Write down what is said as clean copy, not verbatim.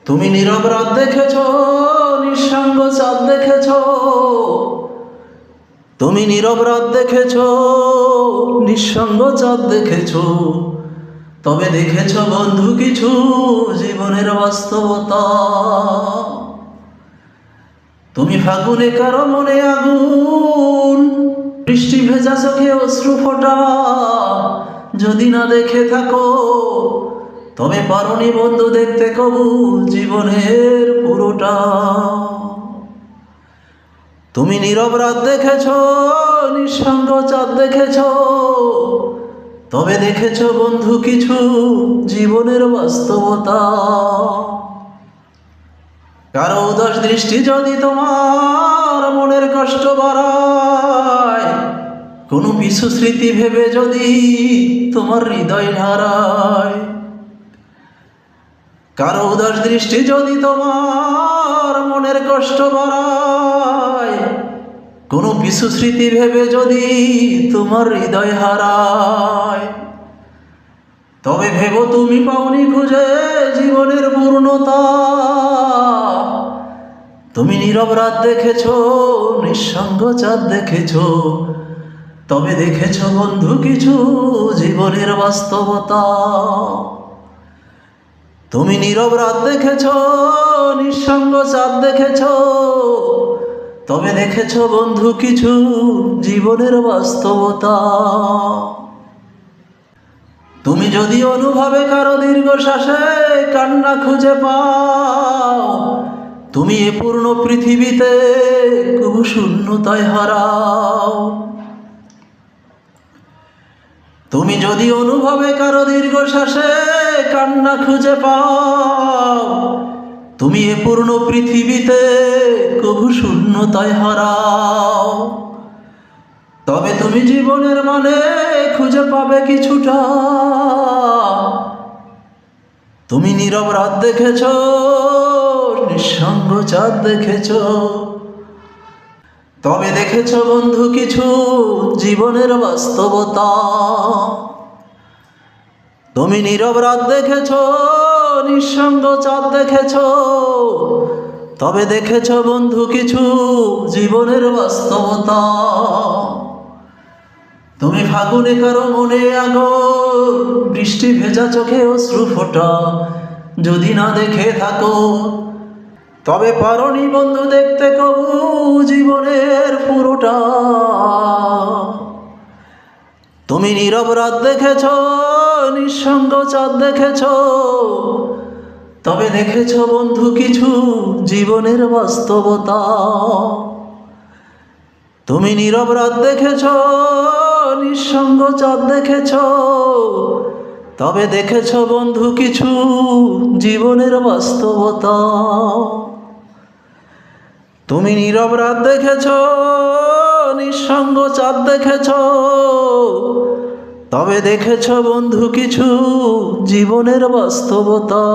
তুমি নীরব রাত দেখেছ, নিঃসঙ্গ চাঁদ দেখেছ। তুমি নীরব রাত দেখেছ, নিঃসঙ্গ চাঁদ দেখেছ। তবে দেখেছ বন্ধু কিছু জীবনের বাস্তবতা। তুমি ফাগুনে কারো মনে আগুন, বৃষ্টি ভেজা চোখে অশ্রু ফোটা। যদি না দেখে থাকো তবে পারোনি বন্ধু দেখতে কবু জীবনের পুরোটা। তুমি নীরব রাত দেখেছ, নিঃসঙ্গ চাঁদ দেখেছ। তবে দেখেছ বন্ধু কিছু জীবনের বাস্তবতা। কারো উদাস দৃষ্টি যদি তোমার মনের কষ্ট বাড়ায়, কোনো পিছু স্মৃতি ভেবে যদি তোমার হৃদয় হারায়। কারো উদাস দৃষ্টি যদি তোমার মনের কষ্ট বাড়ায়, কোনো পিছু স্মৃতি ভেবে যদি তোমার হৃদয় হারায়। তবে ভেবো তুমি পাওনি খুঁজে জীবনের পূর্ণতা। তুমি নীরব রাত দেখেছ, নিঃসঙ্গ চাঁদ দেখেছ। তবে দেখেছ বন্ধু কিছু জীবনের বাস্তবতা। তুমি নীরব রাত দেখেছ, নিঃসঙ্গ চাঁদ দেখেছ। তবে দেখেছ বন্ধু কিছু জীবনের বাস্তবতা। তুমি যদি অনুভবে কারো দীর্ঘশ্বাসে কান্না খুঁজে পাও, তুমি এ পূর্ণ পৃথিবীতে কবু শূন্যতায় হারাও। তুমি যদি অনুভবে কারো দীর্ঘশ্বাসে কান্না খুঁজে পাও, তুমি এ পূর্ণ পৃথিবীতে কবু শূন্যতায় হারাও। তবে তুমি জীবনের মানে খুঁজে পাবে কিছুটা। তুমি নীরব রাত দেখেছ, নিঃসঙ্গ চাঁদ দেখেছ। তবে দেখেছ বন্ধু কিছু জীবনের বাস্তবতা। তুমি নীরব রাত দেখেছ, নিঃসঙ্গ চাঁদ দেখেছ। তবে দেখেছ বন্ধু কিছু জীবনের বাস্তবতা। তুমি ফাগুনে কারো মনে আগুন, বৃষ্টি ভেজা চোখে অশ্রু ফোটা। যদি না দেখে থাকো তবে পারোনি বন্ধু দেখতে কবু জীবনের পুরোটা। তুমি নীরব রাত দেখেছ, নিঃসঙ্গ চাঁদ দেখেছ। তবে দেখেছ বন্ধু কিছু জীবনের বাস্তবতা। তুমি নীরব রাত দেখেছ, নিঃসঙ্গ চাঁদ দেখেছ। তবে দেখেছ বন্ধু কিছু জীবনের বাস্তবতা। তুমি নীরব রাত দেখেছ, নিঃসঙ্গ চাঁদ দেখেছ। তবে দেখেছ বন্ধু কিছু জীবনের বাস্তবতা।